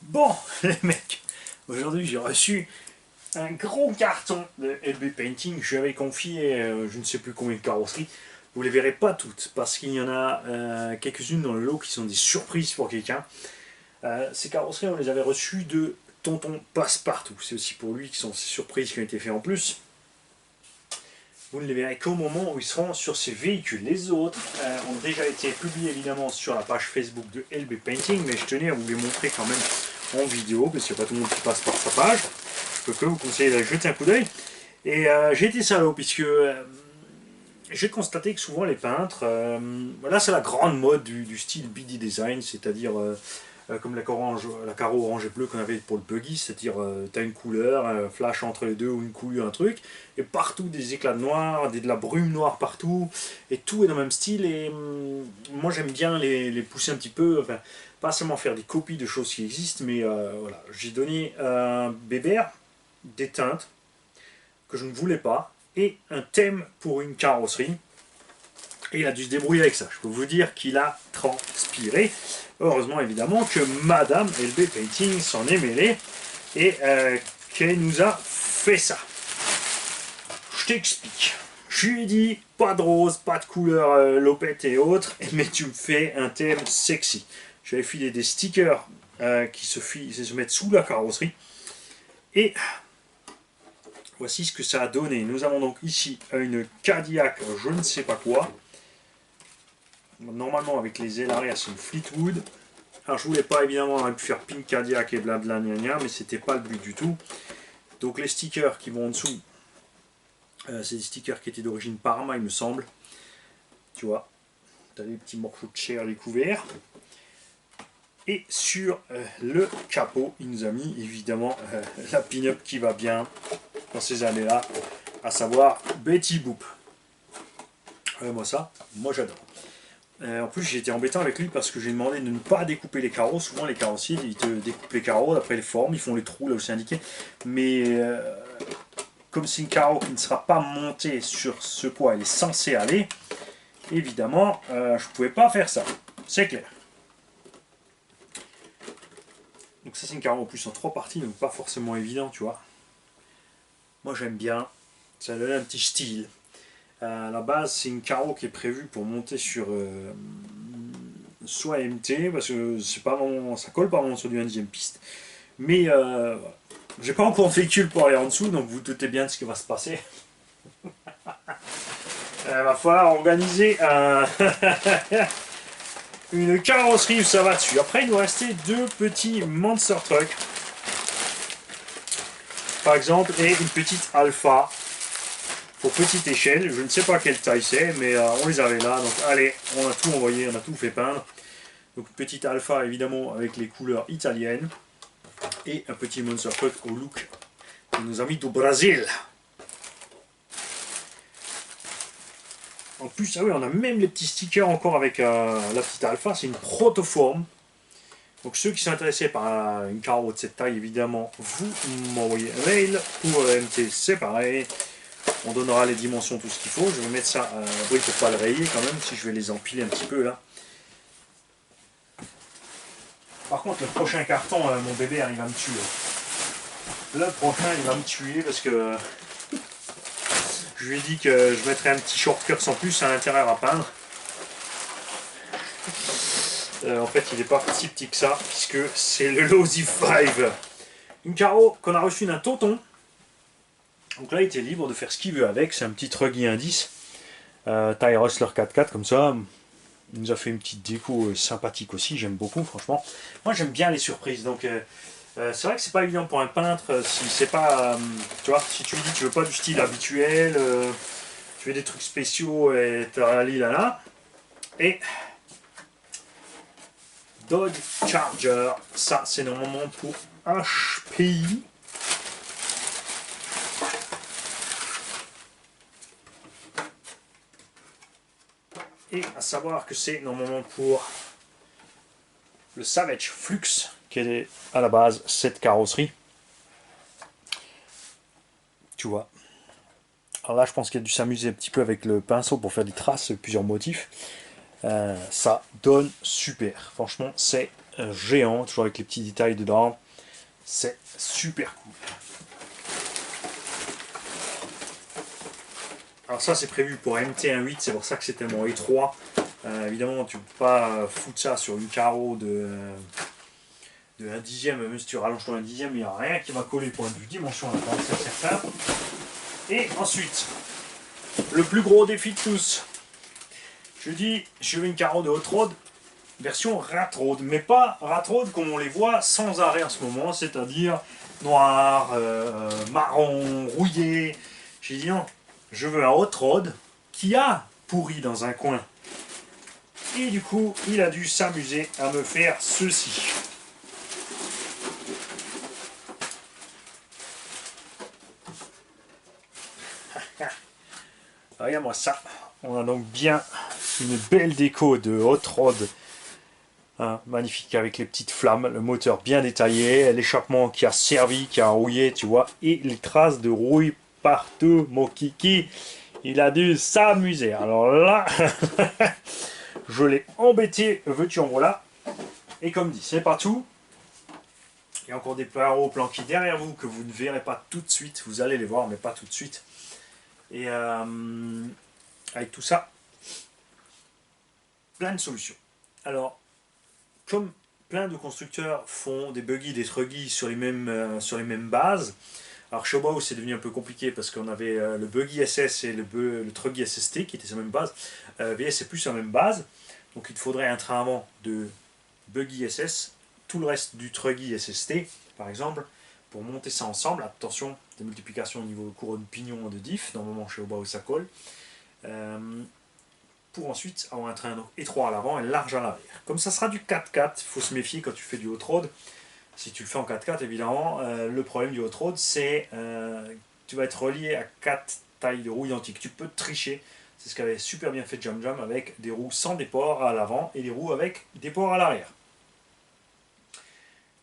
Bon, les mecs, aujourd'hui j'ai reçu un gros carton de LB Painting. Je lui avais confié je ne sais plus combien de carrosseries. Vous les verrez pas toutes parce qu'il y en a quelques-unes dans le lot qui sont des surprises pour quelqu'un. Ces carrosseries, on les avait reçues de Tonton Passepartout. C'est aussi pour lui qui sont ces surprises qui ont été faites en plus. Vous ne les verrez qu'au moment où ils seront sur ces véhicules. Les autres ont déjà été publiés évidemment sur la page Facebook de LB Painting, mais je tenais à vous les montrer quand même en vidéo, parce qu'il n'y a pas tout le monde qui passe par sa page. Je peux que vous conseiller d'aller jeter un coup d'œil. Et j'ai été salaud, puisque j'ai constaté que souvent les peintres, là c'est la grande mode du style BD design, c'est-à-dire comme la carreau orange et bleu qu'on avait pour le buggy, c'est-à-dire tu as une couleur, un flash entre les deux ou une coulure, un truc, et partout des éclats de noir, de la brume noire partout, et tout est dans le même style, et moi j'aime bien les pousser un petit peu, enfin, pas seulement faire des copies de choses qui existent, mais voilà, j'ai donné à Bébert des teintes que je ne voulais pas, et un thème pour une carrosserie, et il a dû se débrouiller avec ça. Je peux vous dire qu'il a transpiré. Heureusement évidemment que Madame LB Painting s'en est mêlée et qu'elle nous a fait ça. Je t'explique. Je lui ai dit pas de rose, pas de couleur lopette et autres, mais tu me fais un thème sexy. J'avais filé des stickers qui se mettent sous la carrosserie. Et voici ce que ça a donné. Nous avons donc ici une Cadillac, je ne sais pas quoi. Normalement avec les ailes arrière c'est une Fleetwood. Alors je voulais pas évidemment, on aurait pu faire Pink Cadillac et blabla gna gna, mais c'était pas le but du tout. Donc les stickers qui vont en dessous, c'est des stickers qui étaient d'origine Parma il me semble. Tu vois, tu as des petits morceaux de chair découverts. Et sur le capot, il nous a mis évidemment la pin-up qui va bien dans ces années-là, à savoir Betty Boop. Moi ça, moi j'adore. En plus j'ai été embêtant avec lui parce que j'ai demandé de ne pas découper les carreaux. Souvent les carrossiers ils te découpent les carreaux d'après les formes, ils font les trous là où c'est indiqué. Mais comme c'est une carreau qui ne sera pas montée sur ce quoi elle est censée aller, évidemment je ne pouvais pas faire ça. C'est clair. Donc ça c'est une carreau en plus en 3 parties, donc pas forcément évident tu vois. Moi j'aime bien, ça donne un petit style. À la base, c'est une carreau qui est prévue pour monter sur soit MT, parce que c'est pas vraiment, ça colle pas vraiment sur du 1/10 piste. Mais j'ai pas encore de véhicule pour aller en dessous, donc vous doutez bien de ce qui va se passer. Il va falloir organiser une carrosserie où ça va dessus. Après, il nous restait 2 petits Monster Truck, par exemple, et une petite Alpha. Pour petite échelle, je ne sais pas quelle taille c'est, mais on les avait là, donc allez, on a tout envoyé, on a tout fait peindre. Donc petite Alpha évidemment avec les couleurs italiennes, et un petit Monster Truck au look de nos amis du Brésil. En plus, ah oui, on a même les petits stickers encore avec la petite Alpha, c'est une protoforme. Donc ceux qui sont intéressés par une carreau de cette taille, évidemment, vous m'envoyez un mail. Pour MT, c'est pareil. On donnera les dimensions, tout ce qu'il faut. Je vais mettre ça à l'abri pour pas le rayer quand même, si je vais les empiler un petit peu là. Par contre, le prochain carton, mon bébé, il va me tuer. Le prochain, il va me tuer parce que je lui ai dit que je mettrais un petit shortcut sans plus à l'intérieur à peindre. En fait, il n'est pas si petit que ça, puisque c'est le Lousy 5. Une carreau qu'on a reçue d'un tonton. Donc là, il était libre de faire ce qu'il veut avec. C'est un petit Truggy indice. Taille Rustler 4x4 comme ça. Il nous a fait une petite déco sympathique aussi. J'aime beaucoup, franchement. Moi, j'aime bien les surprises. Donc, c'est vrai que c'est pas évident pour un peintre si c'est pas. Tu vois, si tu lui dis tu veux pas du style habituel, tu veux des trucs spéciaux et t'as là. Et Dodge Charger. Ça, c'est normalement pour HPI. Et à savoir que c'est normalement pour le Savage Flux, qui est à la base cette carrosserie. Tu vois. Alors là, je pense qu'il a dû s'amuser un petit peu avec le pinceau pour faire des traces, plusieurs motifs. Ça donne super. Franchement, c'est géant, toujours avec les petits détails dedans. C'est super cool. Alors ça c'est prévu pour MT18, c'est pour ça que c'est tellement étroit. Évidemment tu ne peux pas foutre ça sur une carreau de 1 dixième, même si tu rallonges ton 1 dixième, il n'y a rien qui va coller point de vue dimension, c'est certain. Et ensuite, le plus gros défi de tous. Je dis, je veux une carreau de hot rod version rat rod, mais pas rat rod comme on les voit sans arrêt en ce moment, c'est-à-dire noir, marron, rouillé. J'ai dit non, je veux un hot rod qui a pourri dans un coin. Et du coup, il a dû s'amuser à me faire ceci. Regarde-moi ça. On a donc bien une belle déco de hot rod. Hein, magnifique avec les petites flammes, le moteur bien détaillé, l'échappement qui a servi, qui a rouillé, tu vois, et les traces de rouille partout. Mon kiki, il a dû s'amuser. Alors là, je l'ai embêté, veux-tu en voilà. Et comme dit, c'est pas tout. Il y a encore des carreaux planqués derrière vous que vous ne verrez pas tout de suite. Vous allez les voir, mais pas tout de suite. Et avec tout ça, plein de solutions. Alors, comme plein de constructeurs font des buggy, des truggy sur les mêmes bases, alors chez Obao c'est devenu un peu compliqué parce qu'on avait le buggy SS et le truggy SST qui étaient sur la même base. VS c'est plus sur la même base, donc il te faudrait un train avant de buggy SS, tout le reste du truggy SST par exemple, pour monter ça ensemble. Attention, des multiplications au niveau couronne pignon de diff, normalement chez Obao ça colle. Pour ensuite avoir un train étroit à l'avant et large à l'arrière. Comme ça sera du 4x4, il faut se méfier quand tu fais du hot road. Si tu le fais en 4x4, évidemment, le problème du hot road, c'est tu vas être relié à 4 tailles de roues identiques. Tu peux tricher. C'est ce qu'avait super bien fait Jam Jam avec des roues sans déport à l'avant et des roues avec déport à l'arrière.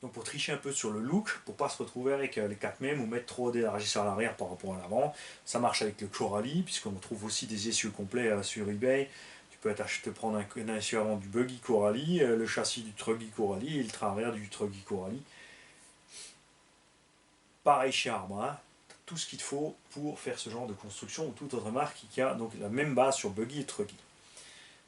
Donc pour tricher un peu sur le look, pour ne pas se retrouver avec les 4 mêmes ou mettre trop d'élargisseur à l'arrière par rapport à l'avant, ça marche avec le Coralie, puisqu'on trouve aussi des essieux complets sur eBay. Tu peux te prendre un essieu avant du Buggy Coralie, le châssis du Truggy Coralie et le train arrière du Truggy Coralie. Pareil chez Arma, hein. Tout ce qu'il te faut pour faire ce genre de construction ou toute autre marque qui a donc la même base sur Buggy et Truggy.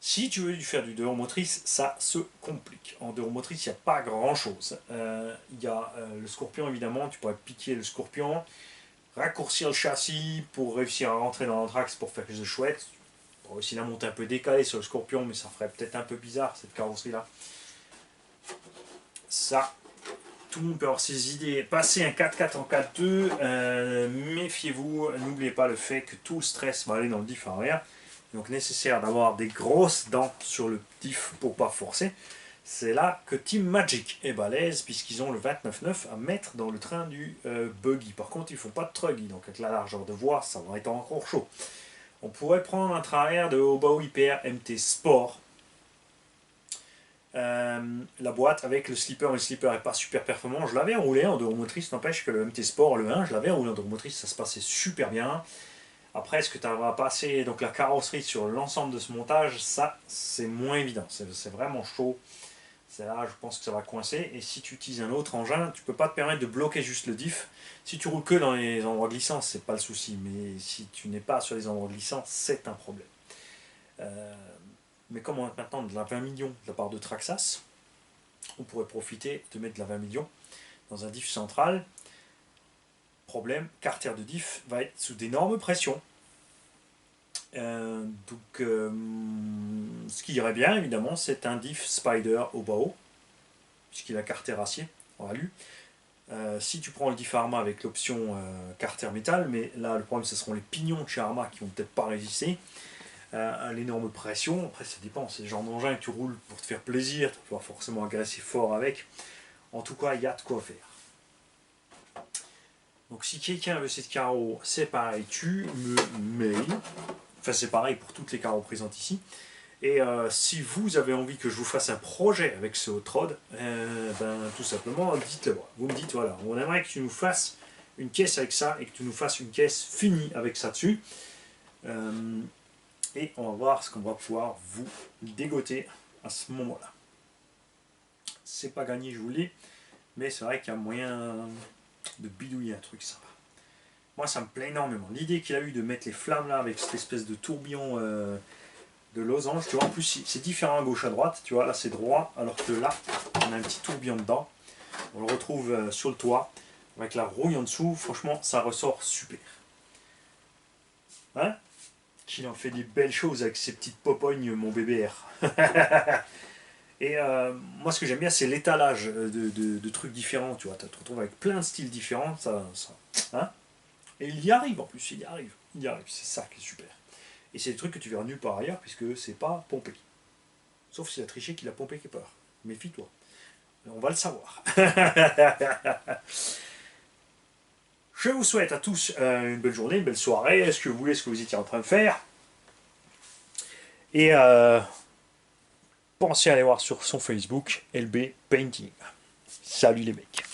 Si tu veux faire du deux roues motrices, ça se complique. En deux roues motrices, il n'y a pas grand chose. Il y a le Scorpion évidemment, tu pourrais piquer le Scorpion, raccourcir le châssis pour réussir à rentrer dans l'anthrax pour faire quelque chose de chouette. Tu pourrais aussi la monter un peu décalée sur le Scorpion, mais ça ferait peut-être un peu bizarre cette carrosserie là. Ça, tout le monde peut avoir ses idées. Passer un 4x4 en 4x2, méfiez-vous, n'oubliez pas le fait que tout le stress va aller dans le diff arrière. Donc nécessaire d'avoir des grosses dents sur le diff pour pas forcer. C'est là que Team Magic est balèze puisqu'ils ont le 29.9 à mettre dans le train du buggy. Par contre ils ne font pas de truggy, donc avec la largeur de voie ça va être encore chaud. On pourrait prendre un train arrière de Obao Hyper MT Sport. La boîte avec le slipper, mais le slipper n'est pas super performant. Je l'avais roulé en deux roues motrices, n'empêche que le MT Sport, le 1, je l'avais roulé en deux roues motrices, ça se passait super bien. Après, est-ce que tu vas passer donc la carrosserie sur l'ensemble de ce montage? Ça, c'est moins évident. C'est vraiment chaud. C'est là, je pense que ça va coincer. Et si tu utilises un autre engin, tu ne peux pas te permettre de bloquer juste le diff. Si tu roules que dans les endroits glissants, c'est pas le souci. Mais si tu n'es pas sur les endroits glissants, c'est un problème. Mais comme on a maintenant de la 20 millions de la part de Traxxas, on pourrait profiter de mettre de la 20 millions dans un diff central. Problème, carter de diff va être sous d'énormes pressions. Ce qui irait bien évidemment, c'est un diff Spider Obao, puisqu'il a carter acier en alu. Si tu prends le diff Arma avec l'option carter métal, mais là le problème ce seront les pignons de chez Arma qui vont peut-être pas résister à l'énorme pression. Après ça dépend, c'est le genre d'engin que tu roules pour te faire plaisir, tu vas forcément agresser fort avec. En tout cas, il y a de quoi faire. Donc si quelqu'un veut cette carreau, c'est pareil, tu me mail. Enfin c'est pareil pour toutes les carreaux présentes ici. Et si vous avez envie que je vous fasse un projet avec ce hot rod, tout simplement dites-le moi. Vous me dites voilà, on aimerait que tu nous fasses une caisse avec ça et que tu nous fasses une caisse finie avec ça dessus. Et on va voir ce qu'on va pouvoir vous dégoter à ce moment-là. c'est pas gagné, je vous le dis. Mais c'est vrai qu'il y a moyen de bidouiller un truc sympa. Moi, ça me plaît énormément. L'idée qu'il a eu de mettre les flammes là avec cette espèce de tourbillon de losange, tu vois, en plus c'est différent à gauche à droite, tu vois, là c'est droit, alors que là, on a un petit tourbillon dedans. On le retrouve sur le toit, avec la rouille en dessous. Franchement, ça ressort super. Hein? Qu'il en fait des belles choses avec ses petites popognes, mon bébé R. Et moi, ce que j'aime bien, c'est l'étalage de trucs différents. Tu vois, tu te retrouves avec plein de styles différents. Hein. Et il y arrive en plus, il y arrive. Il y arrive, c'est ça qui est super. Et c'est des trucs que tu verras nulle part ailleurs, puisque c'est pas pompé. Sauf s'il a triché qu'il a pompé quelque part. Méfie-toi. On va le savoir. Je vous souhaite à tous une belle journée, une belle soirée. Est-ce que vous voulez ce que vous étiez en train de faire? Et pensez à aller voir sur son Facebook LB Painting. Salut les mecs.